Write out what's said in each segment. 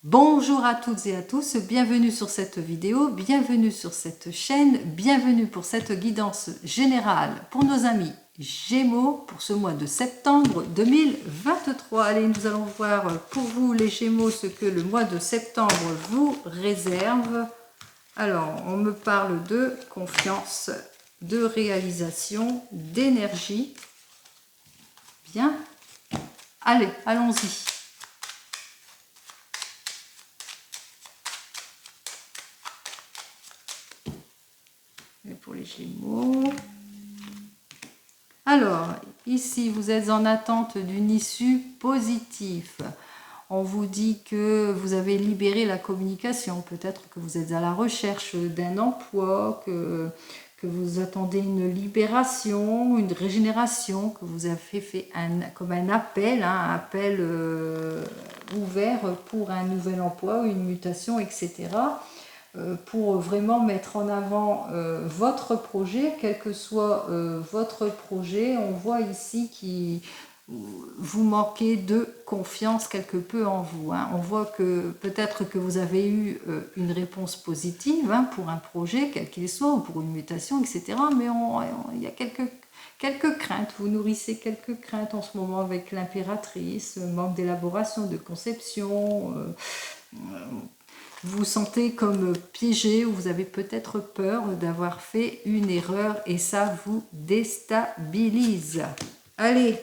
Bonjour à toutes et à tous, bienvenue sur cette vidéo, bienvenue sur cette chaîne, bienvenue pour cette guidance générale pour nos amis Gémeaux pour ce mois de septembre 2023. Allez, nous allons voir pour vous les Gémeaux ce que le mois de septembre vous réserve. Alors, on me parle de confiance, de réalisation, d'énergie. Bien, allez, allons-y. Pour les Gémeaux. Alors, ici, vous êtes en attente d'une issue positive. On vous dit que vous avez libéré la communication. Peut-être que vous êtes à la recherche d'un emploi, que vous attendez une libération, une régénération, que vous avez fait comme un appel, un appel ouvert pour un nouvel emploi, une mutation, etc. Pour vraiment mettre en avant votre projet, quel que soit votre projet. On voit ici que vous manquez de confiance quelque peu en vous. On voit que peut-être que vous avez eu une réponse positive pour un projet, quel qu'il soit, ou pour une mutation, etc. Mais il y a quelques craintes, vous nourrissez quelques craintes en ce moment avec l'impératrice, manque d'élaboration, de conception, vous vous sentez comme piégé ou vous avez peut-être peur d'avoir fait une erreur et ça vous déstabilise. Allez!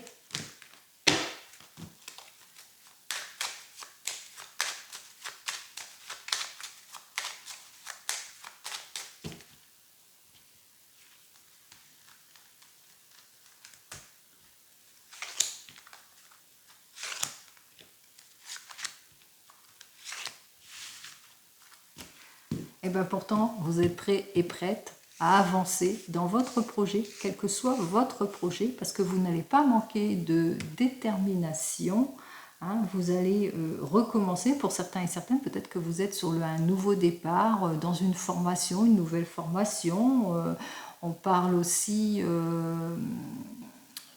Et bien pourtant, vous êtes prêt et prête à avancer dans votre projet, quel que soit votre projet, parce que vous n'allez pas manquer de détermination. Vous allez recommencer, pour certains et certaines, peut-être que vous êtes sur un nouveau départ, dans une formation, une nouvelle formation. On parle aussi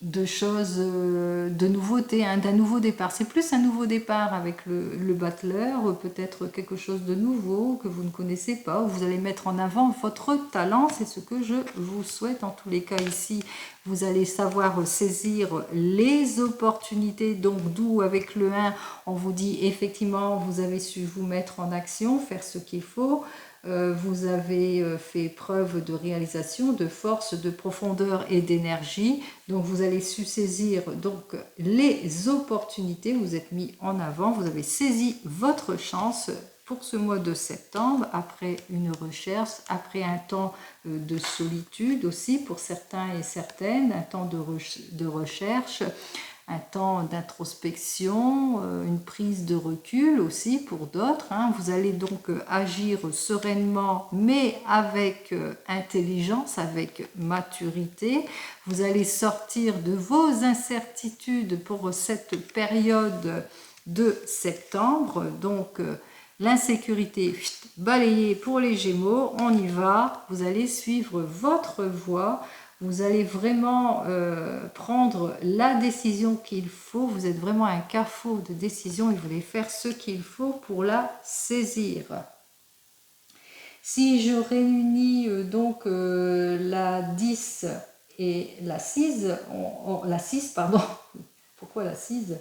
de choses, de nouveautés, d'un nouveau départ. C'est plus un nouveau départ avec le battleur, peut-être quelque chose de nouveau que vous ne connaissez pas, où vous allez mettre en avant votre talent, c'est ce que je vous souhaite. En tous les cas ici, vous allez savoir saisir les opportunités, donc d'où avec le 1, on vous dit effectivement, vous avez su vous mettre en action, faire ce qu'il faut. Vous avez fait preuve de réalisation, de force, de profondeur et d'énergie. Donc vous allez su saisir donc les opportunités, vous êtes mis en avant, vous avez saisi votre chance pour ce mois de septembre, après une recherche, après un temps de solitude aussi pour certains et certaines, un temps de recherche, un temps d'introspection, une prise de recul aussi pour d'autres. Vous allez donc agir sereinement, mais avec intelligence, avec maturité. Vous allez sortir de vos incertitudes pour cette période de septembre. Donc, l'insécurité balayée pour les Gémeaux, on y va. Vous allez suivre votre voie. Vous allez vraiment prendre la décision qu'il faut. Vous êtes vraiment un carrefour de décision et vous allez faire ce qu'il faut pour la saisir. Si je réunis donc la 10 et la 6, la 6, pardon, pourquoi la 6 ?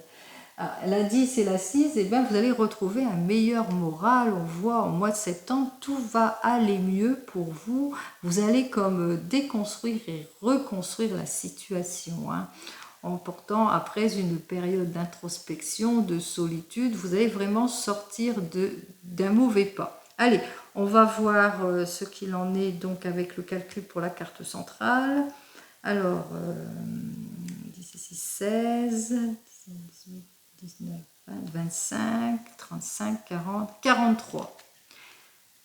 La 10 et la 6, eh bien, vous allez retrouver un meilleur moral. On voit au mois de septembre, tout va aller mieux pour vous. Vous allez comme déconstruire et reconstruire la situation. En portant après une période d'introspection, de solitude, vous allez vraiment sortir d'un mauvais pas. Allez, on va voir ce qu'il en est donc avec le calcul pour la carte centrale. Alors, 10 16, 19, 20, 25, 35, 40, 43.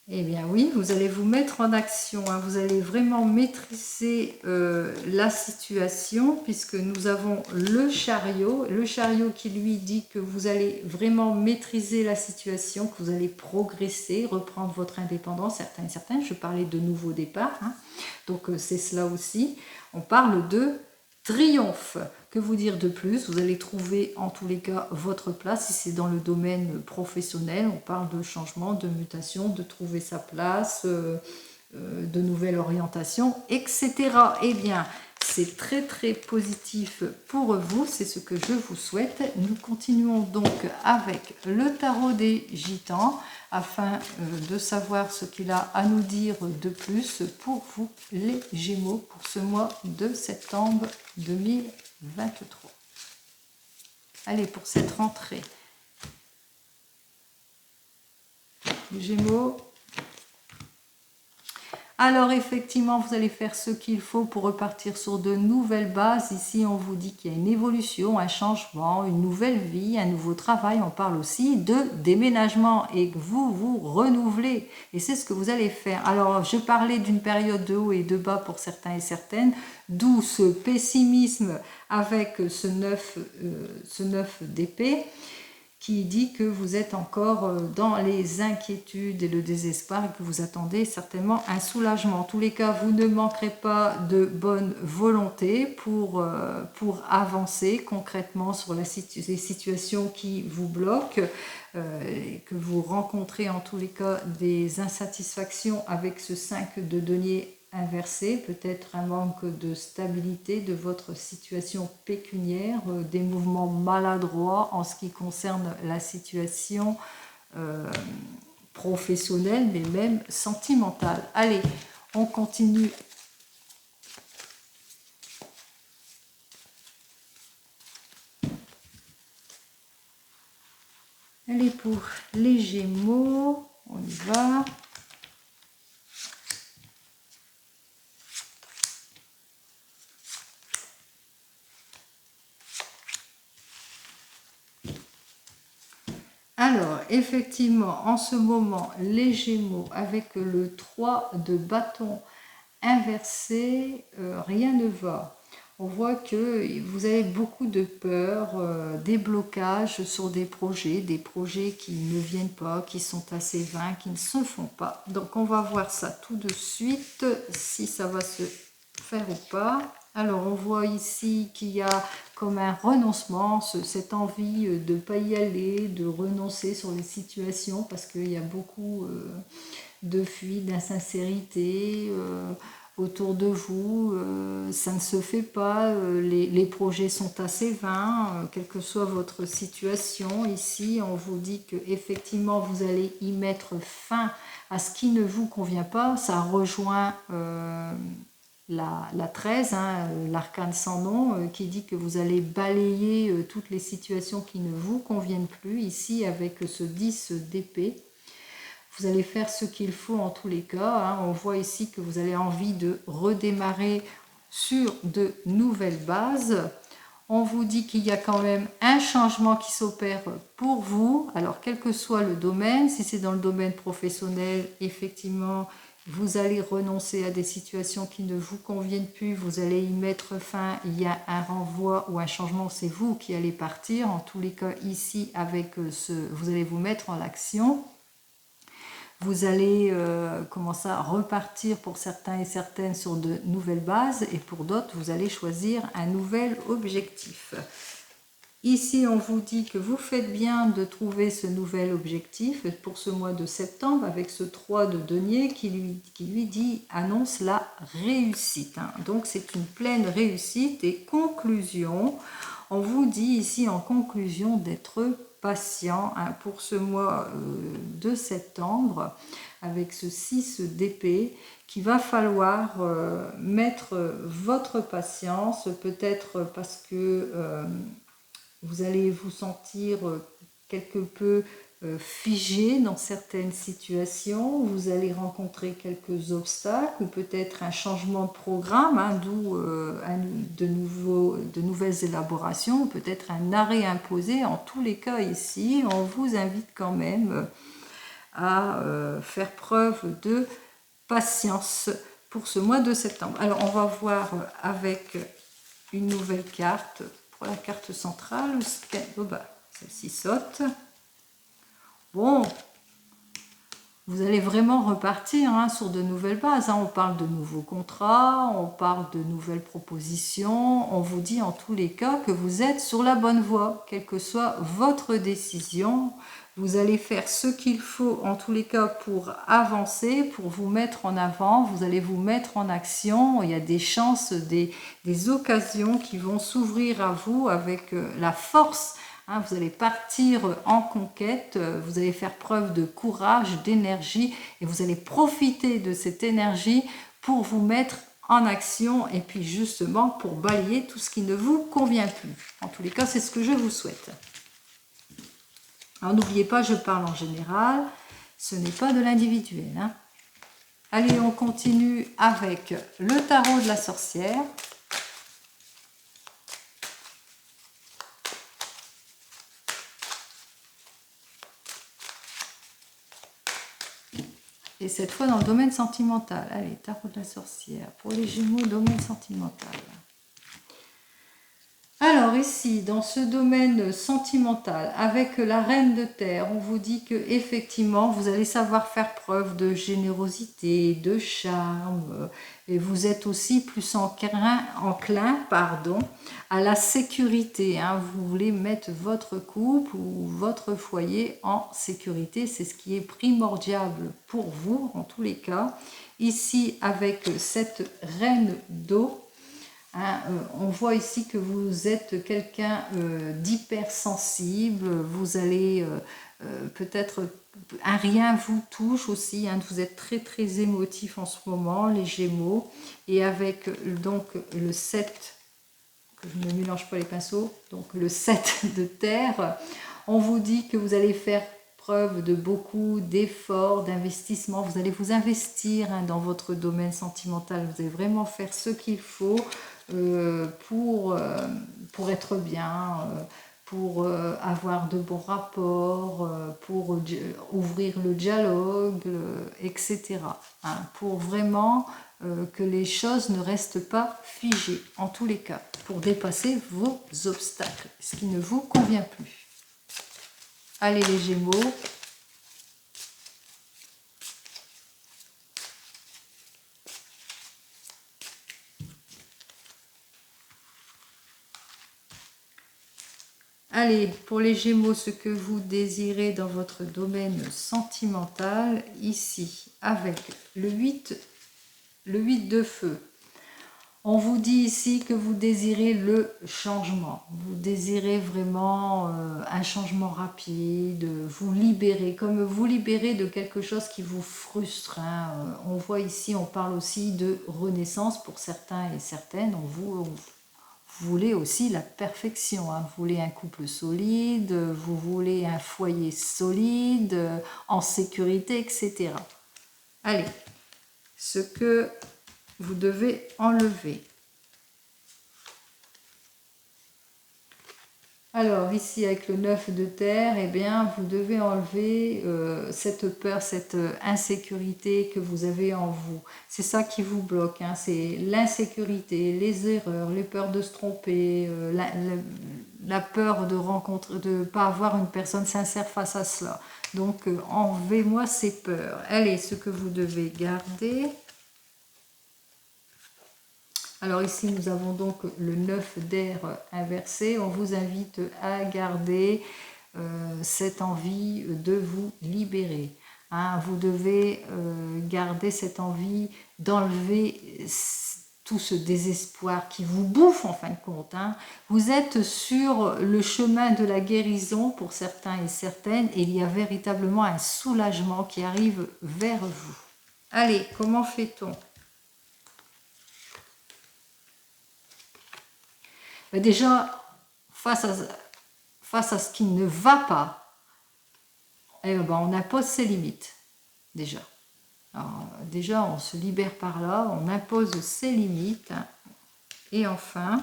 Eh bien oui, vous allez vous mettre en action, vous allez vraiment maîtriser la situation puisque nous avons le chariot qui lui dit que vous allez vraiment maîtriser la situation, que vous allez progresser, reprendre votre indépendance, certains et certaines, je parlais de nouveau départ, donc c'est cela aussi, on parle de triomphe. Que vous dire de plus? Vous allez trouver en tous les cas votre place. Si c'est dans le domaine professionnel, on parle de changement, de mutation, de trouver sa place, de nouvelles orientations, etc. Eh bien, c'est très très positif pour vous, c'est ce que je vous souhaite. Nous continuons donc avec le tarot des gitans afin de savoir ce qu'il a à nous dire de plus pour vous les Gémeaux pour ce mois de septembre 2023. Allez, pour cette rentrée, les Gémeaux. Alors effectivement, vous allez faire ce qu'il faut pour repartir sur de nouvelles bases. Ici, on vous dit qu'il y a une évolution, un changement, une nouvelle vie, un nouveau travail. On parle aussi de déménagement et que vous vous renouvelez. Et c'est ce que vous allez faire. Alors, je parlais d'une période de haut et de bas pour certains et certaines, d'où ce pessimisme avec ce 9 d'épée, qui dit que vous êtes encore dans les inquiétudes et le désespoir et que vous attendez certainement un soulagement. En tous les cas, vous ne manquerez pas de bonne volonté pour avancer concrètement sur les situations qui vous bloquent, et que vous rencontrez en tous les cas des insatisfactions avec ce 5 de denier inversé, peut-être un manque de stabilité de votre situation pécuniaire, des mouvements maladroits en ce qui concerne la situation professionnelle, mais même sentimentale. Allez, on continue. Allez, pour les Gémeaux, on y va. Alors, effectivement, en ce moment, les Gémeaux, avec le 3 de bâton inversé, rien ne va. On voit que vous avez beaucoup de peur, des blocages sur des projets qui ne viennent pas, qui sont assez vains, qui ne se font pas. Donc, on va voir ça tout de suite, si ça va se faire ou pas. Alors, on voit ici qu'il y a comme un renoncement, cette envie de ne pas y aller, de renoncer sur les situations, parce qu'il y a beaucoup de fuite, d'insincérité autour de vous. Ça ne se fait pas, les projets sont assez vains, quelle que soit votre situation. Ici, on vous dit que effectivement vous allez y mettre fin à ce qui ne vous convient pas. Ça rejoint la 13, l'arcane sans nom, qui dit que vous allez balayer toutes les situations qui ne vous conviennent plus, ici avec ce 10 d'épée. Vous allez faire ce qu'il faut en tous les cas. On voit ici que vous avez envie de redémarrer sur de nouvelles bases. On vous dit qu'il y a quand même un changement qui s'opère pour vous. Alors, quel que soit le domaine, si c'est dans le domaine professionnel, effectivement, vous allez renoncer à des situations qui ne vous conviennent plus, vous allez y mettre fin, il y a un renvoi ou un changement, c'est vous qui allez partir. En tous les cas, ici, avec vous allez vous mettre en action. Vous allez commencer à repartir pour certains et certaines sur de nouvelles bases et pour d'autres, vous allez choisir un nouvel objectif. Ici, on vous dit que vous faites bien de trouver ce nouvel objectif pour ce mois de septembre avec ce 3 de denier qui lui dit, annonce la réussite. Donc, c'est une pleine réussite et conclusion. On vous dit ici en conclusion d'être patient pour ce mois de septembre avec ce 6 d'épée qu'il va falloir mettre votre patience, peut-être parce que vous allez vous sentir quelque peu figé dans certaines situations, vous allez rencontrer quelques obstacles ou peut-être un changement de programme, d'où de nouvelles élaborations, peut-être un arrêt imposé. En tous les cas ici, on vous invite quand même à faire preuve de patience pour ce mois de septembre. Alors on va voir avec une nouvelle carte. Pour la carte centrale, celle-ci saute. Bon, vous allez vraiment repartir sur de nouvelles bases. On parle de nouveaux contrats, on parle de nouvelles propositions. On vous dit en tous les cas que vous êtes sur la bonne voie, quelle que soit votre décision. Vous allez faire ce qu'il faut en tous les cas pour avancer, pour vous mettre en avant. Vous allez vous mettre en action. Il y a des chances, des occasions qui vont s'ouvrir à vous avec la force. Vous allez partir en conquête, vous allez faire preuve de courage, d'énergie et vous allez profiter de cette énergie pour vous mettre en action et puis justement pour balayer tout ce qui ne vous convient plus. En tous les cas, c'est ce que je vous souhaite. Alors n'oubliez pas, je parle en général, ce n'est pas de l'individuel. Allez, on continue avec le tarot de la sorcière. Et cette fois dans le domaine sentimental. Allez, tarot de la sorcière. Pour les Gémeaux, domaine sentimental. Alors ici, dans ce domaine sentimental, avec la Reine de Terre, on vous dit que effectivement, vous allez savoir faire preuve de générosité, de charme, et vous êtes aussi plus enclin, à la sécurité. Vous voulez mettre votre couple ou votre foyer en sécurité, c'est ce qui est primordial pour vous, en tous les cas. Ici, avec cette Reine d'eau, on voit ici que vous êtes quelqu'un d'hypersensible, vous allez peut-être, un rien vous touche aussi, vous êtes très très émotif en ce moment, les Gémeaux, et avec donc le 7, que je ne mélange pas les pinceaux, donc le 7 de terre, on vous dit que vous allez faire preuve de beaucoup d'efforts, d'investissement, vous allez vous investir dans votre domaine sentimental, vous allez vraiment faire ce qu'il faut pour être bien, pour avoir de bons rapports, pour ouvrir le dialogue, etc. Pour vraiment que les choses ne restent pas figées, en tous les cas, pour dépasser vos obstacles, ce qui ne vous convient plus. Allez les Gémeaux. Allez, pour les Gémeaux, ce que vous désirez dans votre domaine sentimental, ici, avec le 8 de feu. On vous dit ici que vous désirez le changement. Vous désirez vraiment un changement rapide, vous libérer, comme vous libérer de quelque chose qui vous frustre. On voit ici, on parle aussi de renaissance pour certains et certaines. Vous voulez aussi la perfection, vous voulez un couple solide, vous voulez un foyer solide, en sécurité, etc. Allez, ce que vous devez enlever. Alors ici avec le 9 de terre, eh bien vous devez enlever cette peur, cette insécurité que vous avez en vous. C'est ça qui vous bloque, c'est l'insécurité, les erreurs, les peurs de se tromper, la peur de rencontrer, de ne pas avoir une personne sincère face à cela. Donc enlevez-moi ces peurs. Allez, ce que vous devez garder. Alors ici, nous avons donc le 9 d'air inversé. On vous invite à garder cette envie de vous libérer. Vous devez garder cette envie d'enlever tout ce désespoir qui vous bouffe en fin de compte. Vous êtes sur le chemin de la guérison pour certains et certaines et il y a véritablement un soulagement qui arrive vers vous. Allez, comment fait-on ? Mais déjà, face à ce qui ne va pas, on impose ses limites, déjà. Alors, déjà, on se libère par là, on impose ses limites. Et enfin,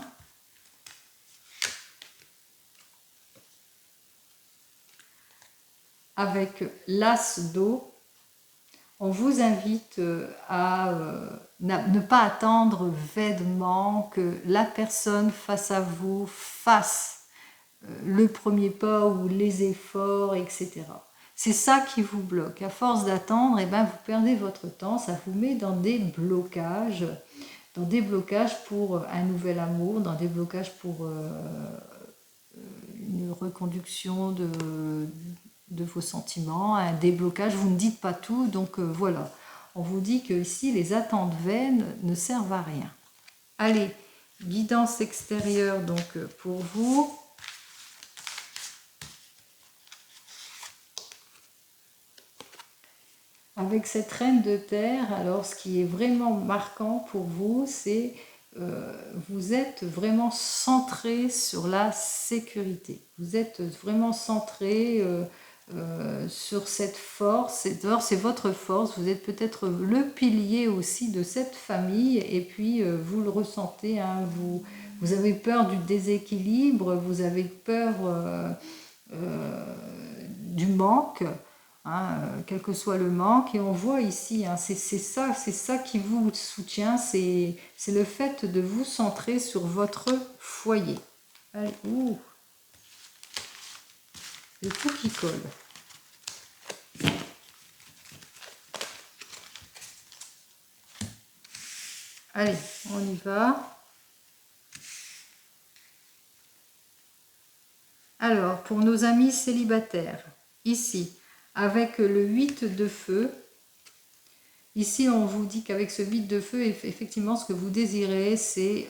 avec l'as d'eau, on vous invite à ne pas attendre vainement que la personne face à vous fasse le premier pas ou les efforts, etc. C'est ça qui vous bloque. À force d'attendre, eh ben, vous perdez votre temps, ça vous met dans des blocages pour un nouvel amour, dans des blocages pour une reconduction de vos sentiments, un déblocage. Vous ne dites pas tout, donc voilà. On vous dit que ici, les attentes vaines ne servent à rien. Allez, guidance extérieure donc pour vous. Avec cette reine de terre, alors ce qui est vraiment marquant pour vous, c'est vous êtes vraiment centré sur la sécurité. Vous êtes vraiment centré sur cette force. C'est votre force. Vous êtes peut-être le pilier aussi de cette famille. Et puis vous le ressentez. Hein, vous avez peur du déséquilibre. Vous avez peur du manque. Hein, quel que soit le manque, et on voit ici, hein, c'est ça qui vous soutient, c'est le fait de vous centrer sur votre foyer. Allez, ouh, le tout qui colle. Allez, on y va. Alors, pour nos amis célibataires, ici, avec le 8 de feu, ici on vous dit qu'avec ce 8 de feu, effectivement ce que vous désirez, c'est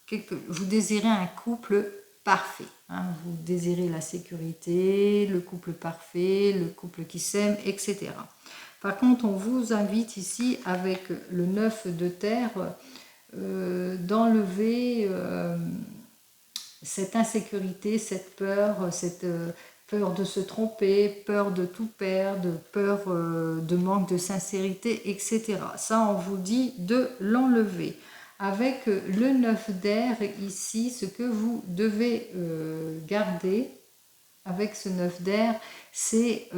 vous désirez un couple parfait. Hein, vous désirez la sécurité, le couple parfait, le couple qui s'aime, etc. Par contre, on vous invite ici avec le 9 de terre d'enlever cette insécurité, cette peur de se tromper, peur de tout perdre, peur de manque de sincérité, etc. Ça, on vous dit de l'enlever. Avec le 9 d'air ici, ce que vous devez garder avec ce 9 d'air, c'est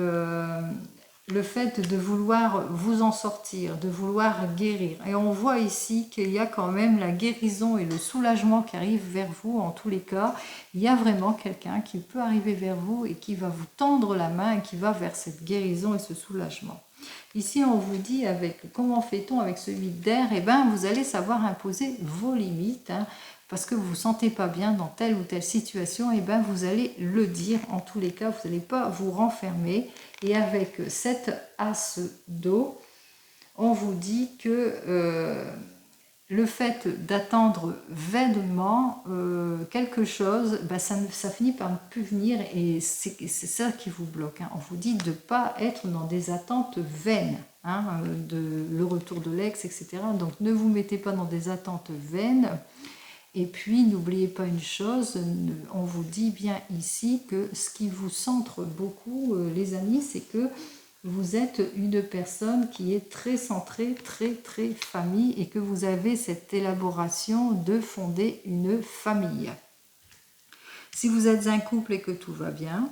le fait de vouloir vous en sortir, de vouloir guérir. Et on voit ici qu'il y a quand même la guérison et le soulagement qui arrivent vers vous. En tous les cas, il y a vraiment quelqu'un qui peut arriver vers vous et qui va vous tendre la main et qui va vers cette guérison et ce soulagement. Ici, on vous dit avec comment fait-on avec ce 8 d'air? Eh bien, vous allez savoir imposer vos limites. Hein, parce que vous ne vous sentez pas bien dans telle ou telle situation, et bien vous allez le dire. En tous les cas, vous n'allez pas vous renfermer. Et avec cette as d'eau, on vous dit que le fait d'attendre vainement quelque chose, ben ça finit par ne plus venir, et c'est ça qui vous bloque. Hein. On vous dit de ne pas être dans des attentes vaines, hein, le retour de l'ex, etc. Donc ne vous mettez pas dans des attentes vaines. Et puis, n'oubliez pas une chose, on vous dit bien ici que ce qui vous centre beaucoup, les amis, c'est que vous êtes une personne qui est très centrée, très famille, et que vous avez cette élaboration de fonder une famille. Si vous êtes un couple et que tout va bien,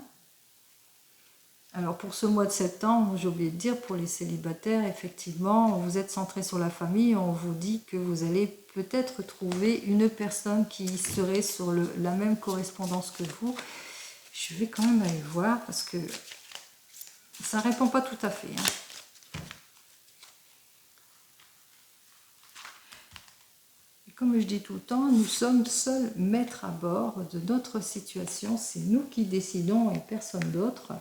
alors pour ce mois de septembre, j'ai oublié de dire, pour les célibataires, effectivement, vous êtes centré sur la famille, on vous dit que vous allez peut-être trouver une personne qui serait sur la même correspondance que vous. Je vais quand même aller voir parce que ça ne répond pas tout à fait. Hein. Et comme je dis tout le temps, nous sommes seuls maîtres à bord de notre situation. C'est nous qui décidons et personne d'autre.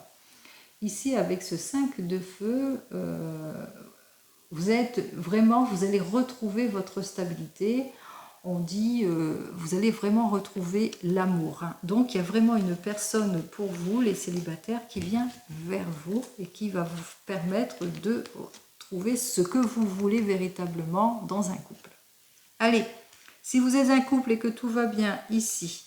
Ici, avec ce 5 de feu, vous allez retrouver votre stabilité. On dit, vous allez vraiment retrouver l'amour. Hein. Donc, il y a vraiment une personne pour vous, les célibataires, qui vient vers vous et qui va vous permettre de trouver ce que vous voulez véritablement dans un couple. Allez, si vous êtes un couple et que tout va bien ici,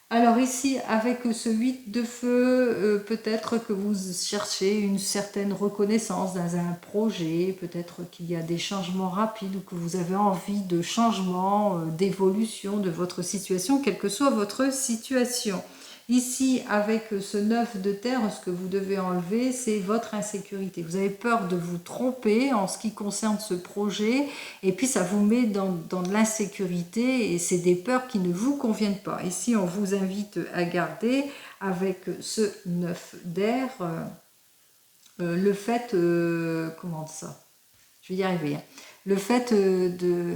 alors ici, avec ce 8 de feu, peut-être que vous cherchez une certaine reconnaissance dans un projet, peut-être qu'il y a des changements rapides ou que vous avez envie de changement, d'évolution de votre situation, quelle que soit votre situation. Ici, avec ce 9 de terre, ce que vous devez enlever, c'est votre insécurité. Vous avez peur de vous tromper en ce qui concerne ce projet, et puis ça vous met dans de l'insécurité, et c'est des peurs qui ne vous conviennent pas. Ici, on vous invite à garder, avec ce 9 d'air, le fait, comment ça, je vais y arriver, hein. Le fait de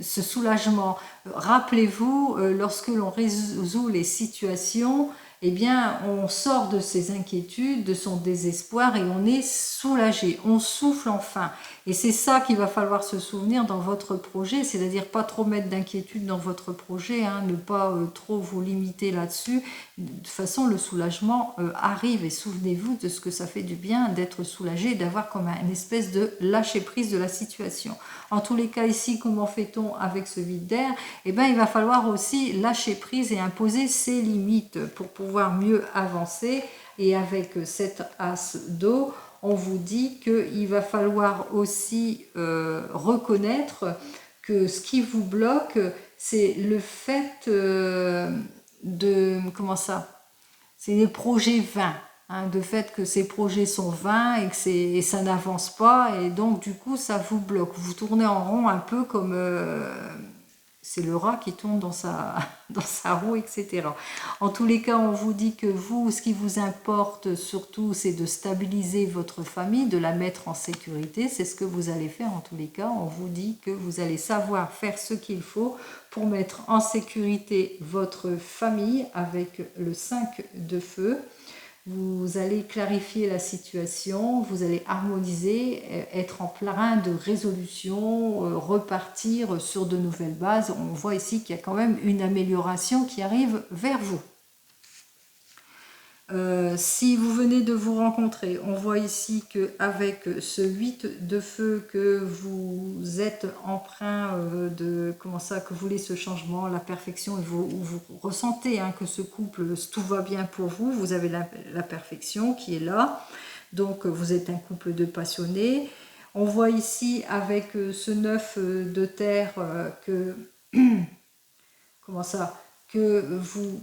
ce soulagement. Rappelez-vous, lorsque l'on résout les situations, eh bien, on sort de ses inquiétudes, de son désespoir et on est soulagé, on souffle enfin. Et c'est ça qu'il va falloir se souvenir dans votre projet, c'est-à-dire pas trop mettre d'inquiétude dans votre projet, hein, ne pas trop vous limiter là-dessus. De toute façon, le soulagement arrive et souvenez-vous de ce que ça fait du bien d'être soulagé, d'avoir comme une espèce de lâcher-prise de la situation. En tous les cas, ici, comment fait-on avec ce vide d'air? Eh bien, il va falloir aussi lâcher prise et imposer ses limites pour pouvoir mieux avancer. Et avec cette as d'eau, on vous dit qu'il va falloir aussi reconnaître que ce qui vous bloque, c'est le fait de... Comment ça? C'est des projets vains. Hein, de fait que ces projets sont vains et ça n'avance pas. Et donc, du coup, ça vous bloque. Vous tournez en rond un peu comme... c'est le rat qui tourne dans sa, dans sa roue, etc. En tous les cas, on vous dit que vous, ce qui vous importe surtout, c'est de stabiliser votre famille, de la mettre en sécurité. C'est ce que vous allez faire en tous les cas. On vous dit que vous allez savoir faire ce qu'il faut pour mettre en sécurité votre famille avec le 5 de feu. Vous allez clarifier la situation, vous allez harmoniser, être en plein de résolution, repartir sur de nouvelles bases. On voit ici qu'il y a quand même une amélioration qui arrive vers vous. Si vous venez de vous rencontrer, on voit ici qu'avec ce 8 de feu que vous êtes empreint de comment ça, que vous voulez ce changement, la perfection, et vous ressentez hein, que ce couple, tout va bien pour vous, vous avez la perfection qui est là, donc vous êtes un couple de passionnés. On voit ici avec ce 9 de terre que, comment ça, que vous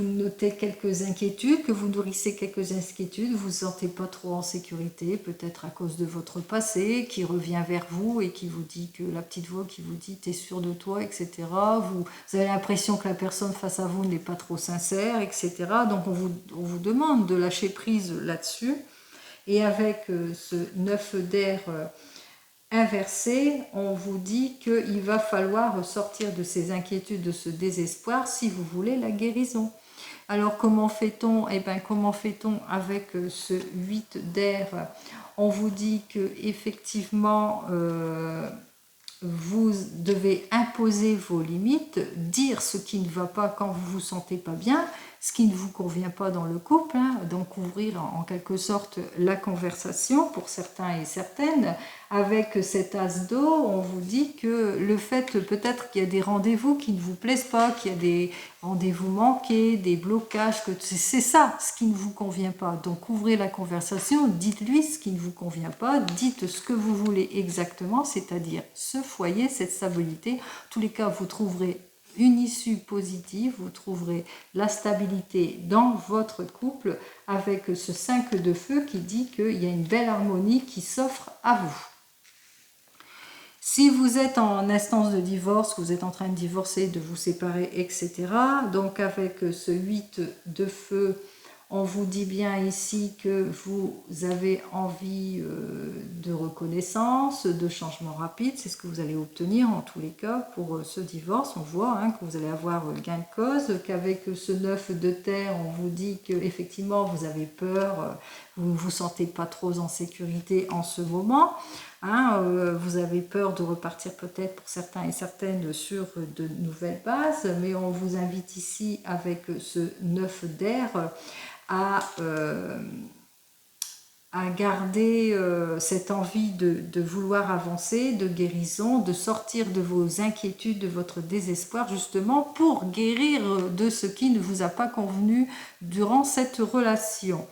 notez quelques inquiétudes, que vous nourrissez quelques inquiétudes, vous ne vous sentez pas trop en sécurité, peut-être à cause de votre passé qui revient vers vous et qui vous dit que la petite voix qui vous dit t'es sûr de toi, etc. Vous avez l'impression que la personne face à vous n'est pas trop sincère, etc. Donc on vous demande de lâcher prise là-dessus. Et avec ce 9 d'air inversé, on vous dit qu'il va falloir sortir de ces inquiétudes, de ce désespoir, si vous voulez la guérison. Alors comment fait-on? Eh bien, comment fait-on avec ce 8 d'air? On vous dit que effectivement vous devez imposer vos limites, dire ce qui ne va pas quand vous vous sentez pas bien, ce qui ne vous convient pas dans le couple, hein, donc ouvrir en quelque sorte la conversation pour certains et certaines. Avec cet as d'eau, on vous dit que le fait peut-être qu'il y a des rendez-vous qui ne vous plaisent pas, qu'il y a des rendez-vous manqués, des blocages, que c'est ça ce qui ne vous convient pas. Donc ouvrez la conversation, dites-lui ce qui ne vous convient pas, dites ce que vous voulez exactement, c'est-à-dire ce foyer, cette stabilité. En tous les cas, vous trouverez une issue positive, vous trouverez la stabilité dans votre couple avec ce 5 de feu qui dit qu'il y a une belle harmonie qui s'offre à vous. Si vous êtes en instance de divorce, que vous êtes en train de divorcer, de vous séparer, etc., donc avec ce 8 de feu, on vous dit bien ici que vous avez envie de reconnaissance, de changement rapide, c'est ce que vous allez obtenir en tous les cas pour ce divorce. On voit hein, que vous allez avoir gain de cause, qu'avec ce 9 de terre, on vous dit qu'effectivement vous avez peur, vous ne vous sentez pas trop en sécurité en ce moment. Hein, vous avez peur de repartir peut-être pour certains et certaines sur de nouvelles bases, mais on vous invite ici avec ce 9 d'air à garder cette envie de vouloir avancer, de guérison, de sortir de vos inquiétudes, de votre désespoir, justement pour guérir de ce qui ne vous a pas convenu durant cette relation.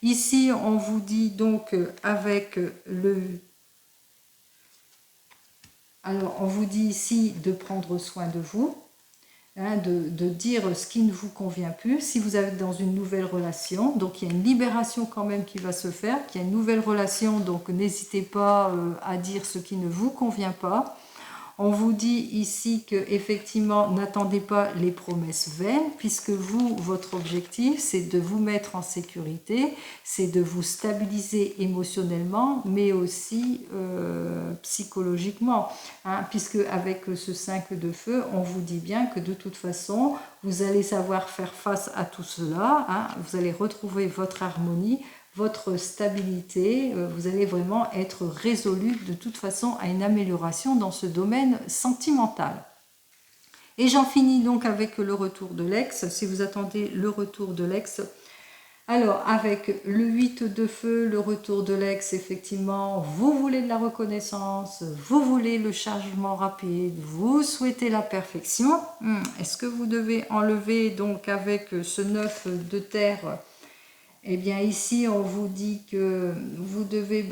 Ici, on vous dit donc avec le... Alors, on vous dit ici de prendre soin de vous, hein, de dire ce qui ne vous convient plus. Si vous êtes dans une nouvelle relation, donc il y a une libération quand même qui va se faire, qu'il y a une nouvelle relation, donc n'hésitez pas à dire ce qui ne vous convient pas. On vous dit ici que effectivement, n'attendez pas les promesses vaines, puisque vous, votre objectif, c'est de vous mettre en sécurité, c'est de vous stabiliser émotionnellement, mais aussi psychologiquement, hein, puisque avec ce 5 de feu, on vous dit bien que de toute façon, vous allez savoir faire face à tout cela, hein, vous allez retrouver votre harmonie, votre stabilité, vous allez vraiment être résolu de toute façon à une amélioration dans ce domaine sentimental. Et j'en finis donc avec le retour de l'ex, si vous attendez le retour de l'ex. Alors avec le 8 de feu, le retour de l'ex, effectivement, vous voulez de la reconnaissance, vous voulez le changement rapide, vous souhaitez la perfection. Est-ce que vous devez enlever donc avec ce 9 de terre? Eh bien ici, on vous dit que vous devez,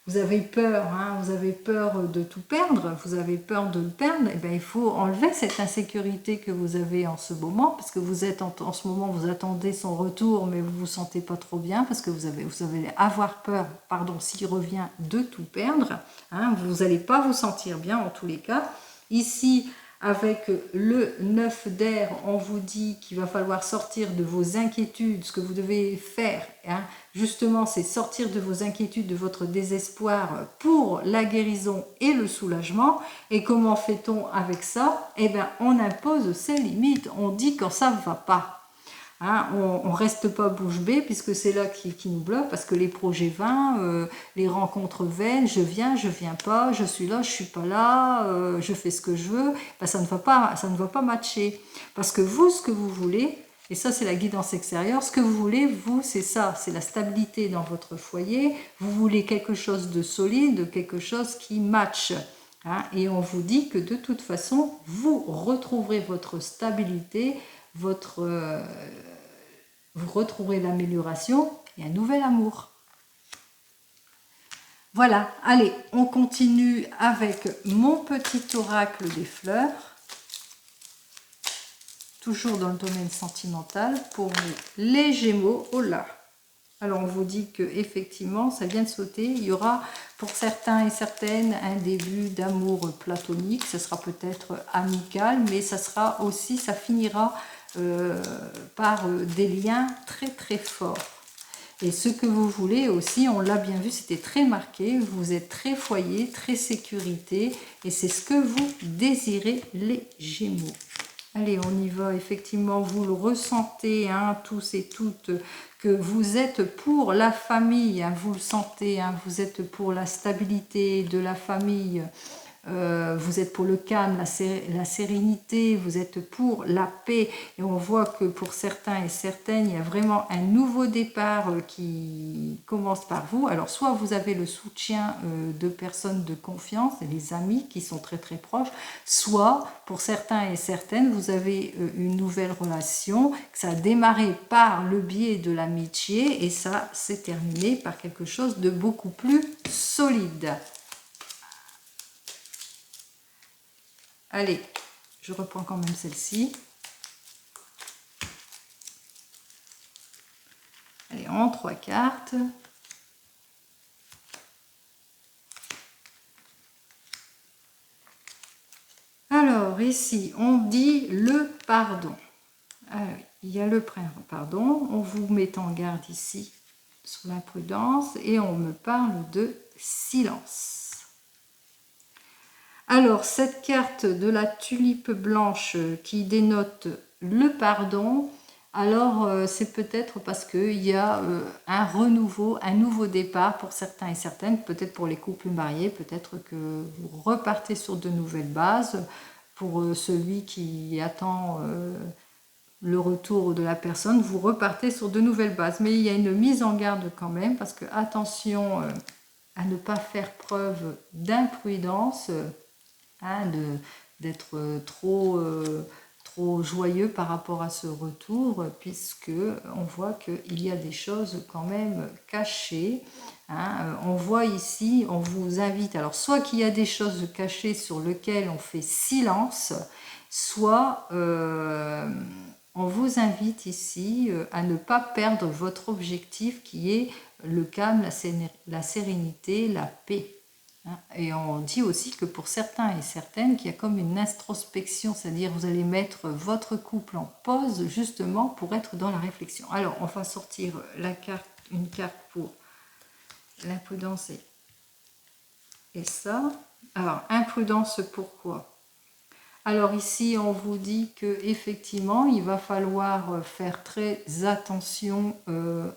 vous avez peur, hein, vous avez peur de tout perdre, vous avez peur de le perdre, eh bien il faut enlever cette insécurité que vous avez en ce moment, parce que vous êtes en ce moment, vous attendez son retour, mais vous ne vous sentez pas trop bien, parce que vous allez avoir peur, pardon, s'il revient, de tout perdre, hein, vous n'allez pas vous sentir bien en tous les cas. Ici, avec le 9 d'air, on vous dit qu'il va falloir sortir de vos inquiétudes. Ce que vous devez faire, hein, justement, c'est sortir de vos inquiétudes, de votre désespoir pour la guérison et le soulagement. Et comment fait-on avec ça? Eh bien, on impose ses limites. On dit quand ça ne va pas. Hein, on ne reste pas bouche bée, puisque c'est là qui nous bloque, parce que les projets vains, les rencontres vaines, je viens pas, je suis là, je suis pas là, je fais ce que je veux, ça ne va pas matcher. Parce que vous, ce que vous voulez, et ça c'est la guidance extérieure, ce que vous voulez, vous, c'est ça, c'est la stabilité dans votre foyer, vous voulez quelque chose de solide, quelque chose qui matche. Hein, et on vous dit que de toute façon, vous retrouverez votre stabilité, vous retrouverez l'amélioration et un nouvel amour. Voilà, allez, on continue avec mon petit oracle des fleurs. Toujours dans le domaine sentimental pour vous, les Gémeaux. Oh là! Alors on vous dit que effectivement, ça vient de sauter. Il y aura pour certains et certaines un début d'amour platonique. Ce sera peut-être amical, mais ça sera aussi, ça finira par des liens très très forts. Et ce que vous voulez aussi, on l'a bien vu, c'était très marqué, vous êtes très foyer, très sécurité, et c'est ce que vous désirez, les Gémeaux. Allez, on y va, effectivement, vous le ressentez, hein, tous et toutes, que vous êtes pour la famille, hein, vous le sentez, hein, vous êtes pour la stabilité de la famille, vous êtes pour le calme, la sérénité, vous êtes pour la paix. Et on voit que pour certains et certaines, il y a vraiment un nouveau départ qui commence par vous. Alors soit vous avez le soutien de personnes de confiance, des amis qui sont très très proches, soit pour certains et certaines, vous avez une nouvelle relation, que ça a démarré par le biais de l'amitié et ça s'est terminé par quelque chose de beaucoup plus solide. Allez, je reprends quand même celle-ci. Allez, en 3 cartes. Alors, ici, on dit le pardon. Alors, il y a le pardon. On vous met en garde ici sur l'imprudence et on me parle de silence. Alors, cette carte de la tulipe blanche qui dénote le pardon, alors c'est peut-être parce qu'il y a un renouveau, un nouveau départ pour certains et certaines, peut-être pour les couples mariés, peut-être que vous repartez sur de nouvelles bases. Pour celui qui attend le retour de la personne, vous repartez sur de nouvelles bases. Mais il y a une mise en garde quand même, parce que attention à ne pas faire preuve d'imprudence, hein, d'être trop joyeux par rapport à ce retour, puisque on voit qu'il y a des choses quand même cachées. Hein. On voit ici, on vous invite, alors soit qu'il y a des choses cachées sur lesquelles on fait silence, soit on vous invite ici à ne pas perdre votre objectif qui est le calme, la sérénité, la paix. Et on dit aussi que pour certains et certaines, qu'il y a comme une introspection, c'est-à-dire vous allez mettre votre couple en pause justement pour être dans la réflexion. Alors, on va sortir une carte pour l'imprudence et ça. Alors, imprudence, pourquoi? Alors ici, on vous dit que effectivement, il va falloir faire très attention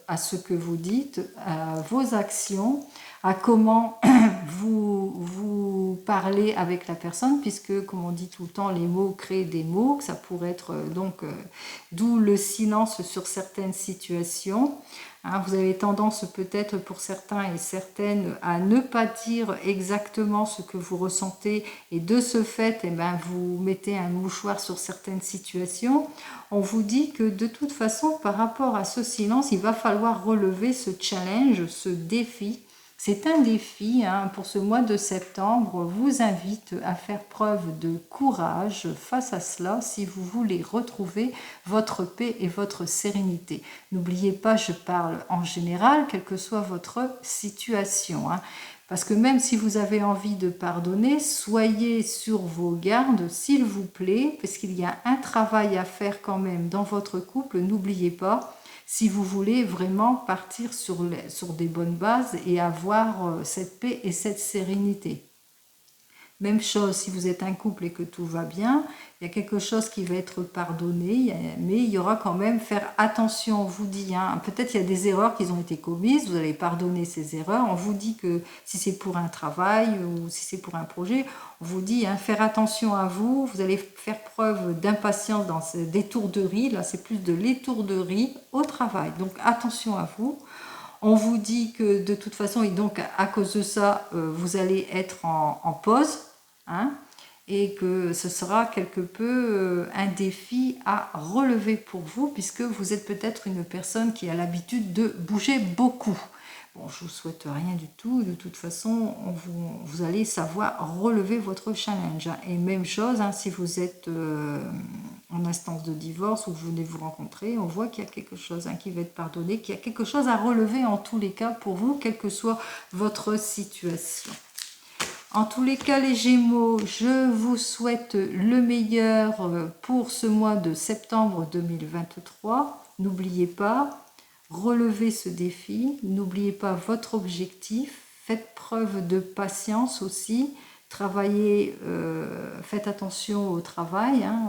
à ce que vous dites, à vos actions, à comment vous parlez avec la personne, puisque, comme on dit tout le temps, les mots créent des mots, que ça pourrait être d'où le silence sur certaines situations. Hein, vous avez tendance peut-être pour certains et certaines à ne pas dire exactement ce que vous ressentez et de ce fait, eh ben, vous mettez un mouchoir sur certaines situations. On vous dit que de toute façon, par rapport à ce silence, il va falloir relever ce challenge, ce défi. C'est un défi hein, pour ce mois de septembre, vous invite à faire preuve de courage face à cela si vous voulez retrouver votre paix et votre sérénité. N'oubliez pas, je parle en général, quelle que soit votre situation. Hein. Parce que même si vous avez envie de pardonner, soyez sur vos gardes, s'il vous plaît, parce qu'il y a un travail à faire quand même dans votre couple, n'oubliez pas. Si vous voulez vraiment partir sur des bonnes bases et avoir cette paix et cette sérénité. Même chose, si vous êtes un couple et que tout va bien, il y a quelque chose qui va être pardonné, mais il y aura quand même faire attention, on vous dit, hein, peut-être il y a des erreurs qui ont été commises, vous allez pardonner ces erreurs, on vous dit que si c'est pour un travail ou si c'est pour un projet, on vous dit, hein, faire attention à vous, vous allez faire preuve d'impatience dans ces détourderies, là c'est plus de l'étourderie au travail, donc attention à vous. On vous dit que de toute façon, et donc à cause de ça, vous allez être en pause, hein, et que ce sera quelque peu un défi à relever pour vous, puisque vous êtes peut-être une personne qui a l'habitude de bouger beaucoup. Bon, je ne vous souhaite rien du tout, de toute façon, vous allez savoir relever votre challenge. Hein. Et même chose, hein, si vous êtes en instance de divorce ou vous venez vous rencontrer, on voit qu'il y a quelque chose hein, qui va être pardonné, qu'il y a quelque chose à relever en tous les cas pour vous, quelle que soit votre situation. En tous les cas, les Gémeaux, je vous souhaite le meilleur pour ce mois de septembre 2023. N'oubliez pas, relevez ce défi. N'oubliez pas votre objectif. Faites preuve de patience aussi. Travaillez, faites attention au travail. Hein,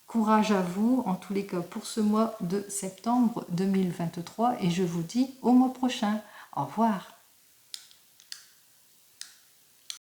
courage à vous, en tous les cas, pour ce mois de septembre 2023. Et je vous dis au mois prochain. Au revoir.